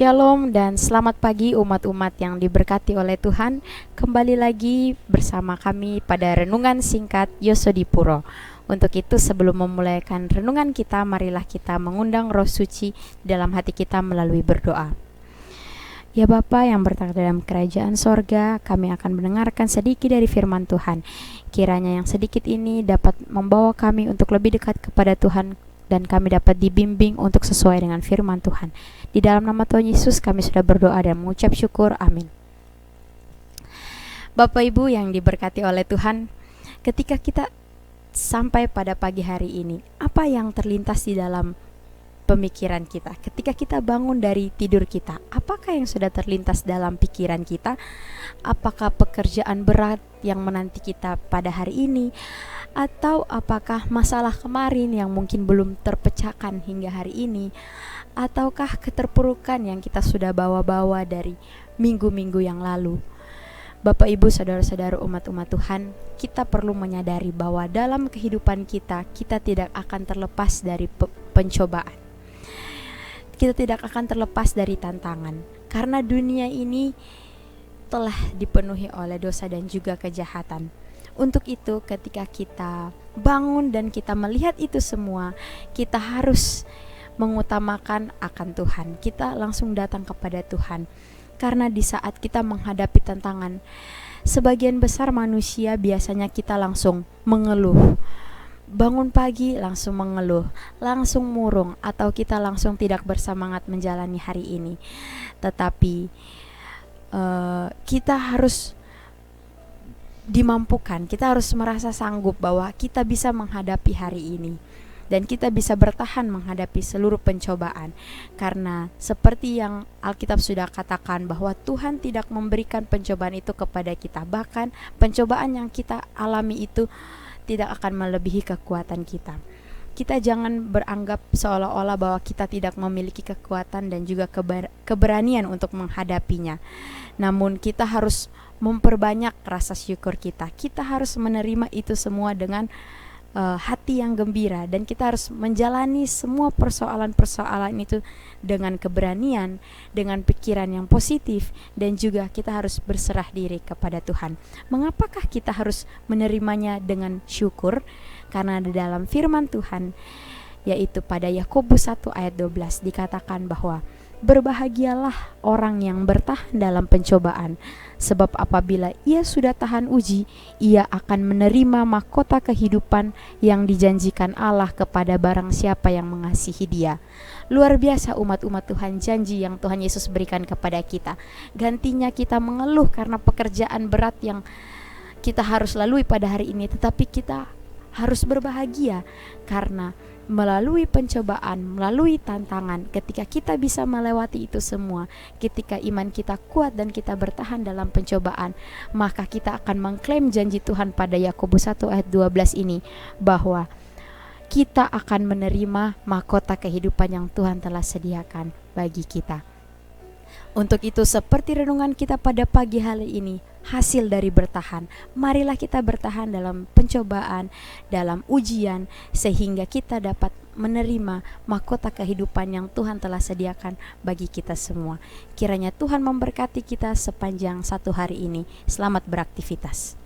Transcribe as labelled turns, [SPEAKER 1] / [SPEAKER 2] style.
[SPEAKER 1] Shalom dan selamat pagi umat-umat yang diberkati oleh Tuhan. Kembali lagi bersama kami pada renungan singkat Yosodipuro. Untuk itu sebelum memulaikan renungan kita, marilah kita mengundang Roh Suci dalam hati kita melalui berdoa. Ya Bapa yang bertakhta dalam kerajaan sorga, kami akan mendengarkan sedikit dari firman Tuhan. Kiranya yang sedikit ini dapat membawa kami untuk lebih dekat kepada Tuhan, dan kami dapat dibimbing untuk sesuai dengan firman Tuhan. Di dalam nama Tuhan Yesus kami sudah berdoa dan mengucap syukur. Amin. Bapak Ibu yang diberkati oleh Tuhan, ketika kita sampai pada pagi hari ini, apa yang terlintas di dalam pemikiran kita? Ketika kita bangun dari tidur kita, apakah yang sudah terlintas dalam pikiran kita? Apakah pekerjaan berat yang menanti kita pada hari ini? Atau apakah masalah kemarin yang mungkin belum terpecahkan hingga hari ini? Ataukah keterpurukan yang kita sudah bawa-bawa dari minggu-minggu yang lalu? Bapak Ibu saudara-saudara umat-umat Tuhan, kita perlu menyadari bahwa dalam kehidupan kita tidak akan terlepas dari pencobaan. Kita tidak akan terlepas dari tantangan, karena dunia ini telah dipenuhi oleh dosa dan juga kejahatan. Untuk itu ketika kita bangun dan kita melihat itu semua, kita harus mengutamakan akan Tuhan. Kita langsung datang kepada Tuhan. Karena di saat kita menghadapi tantangan, sebagian besar manusia biasanya kita langsung mengeluh. Bangun pagi langsung mengeluh, langsung murung, atau kita langsung tidak bersemangat menjalani hari ini. Tetapi kita harus dimampukan, kita harus merasa sanggup bahwa kita bisa menghadapi hari ini dan kita bisa bertahan menghadapi seluruh pencobaan. Karena seperti yang Alkitab sudah katakan bahwa Tuhan tidak memberikan pencobaan itu kepada kita, bahkan pencobaan yang kita alami itu tidak akan melebihi kekuatan kita. Kita jangan beranggap seolah-olah bahwa kita tidak memiliki kekuatan dan juga keberanian untuk menghadapinya. Namun kita harus memperbanyak rasa syukur kita. Kita harus menerima itu semua dengan hati yang gembira, dan kita harus menjalani semua persoalan-persoalan itu dengan keberanian, dengan pikiran yang positif, dan juga kita harus berserah diri kepada Tuhan. Mengapakah kita harus menerimanya dengan syukur? Karena di dalam firman Tuhan, yaitu pada Yakobus 1 ayat 12 dikatakan bahwa berbahagialah orang yang bertahan dalam pencobaan, sebab apabila ia sudah tahan uji, ia akan menerima mahkota kehidupan yang dijanjikan Allah kepada barang siapa yang mengasihi Dia. Luar biasa umat-umat Tuhan, janji yang Tuhan Yesus berikan kepada kita. Gantinya kita mengeluh karena pekerjaan berat yang kita harus lalui pada hari ini, tetapi kita harus berbahagia karena melalui pencobaan, melalui tantangan, ketika kita bisa melewati itu semua, ketika iman kita kuat dan kita bertahan dalam pencobaan, maka kita akan mengklaim janji Tuhan pada Yakobus 1 ayat 12 ini, bahwa kita akan menerima mahkota kehidupan yang Tuhan telah sediakan bagi kita. Untuk itu seperti renungan kita pada pagi hari ini, hasil dari bertahan, marilah kita bertahan dalam pencobaan, dalam ujian, sehingga kita dapat menerima mahkota kehidupan yang Tuhan telah sediakan bagi kita semua. Kiranya Tuhan memberkati kita sepanjang satu hari ini. Selamat beraktivitas.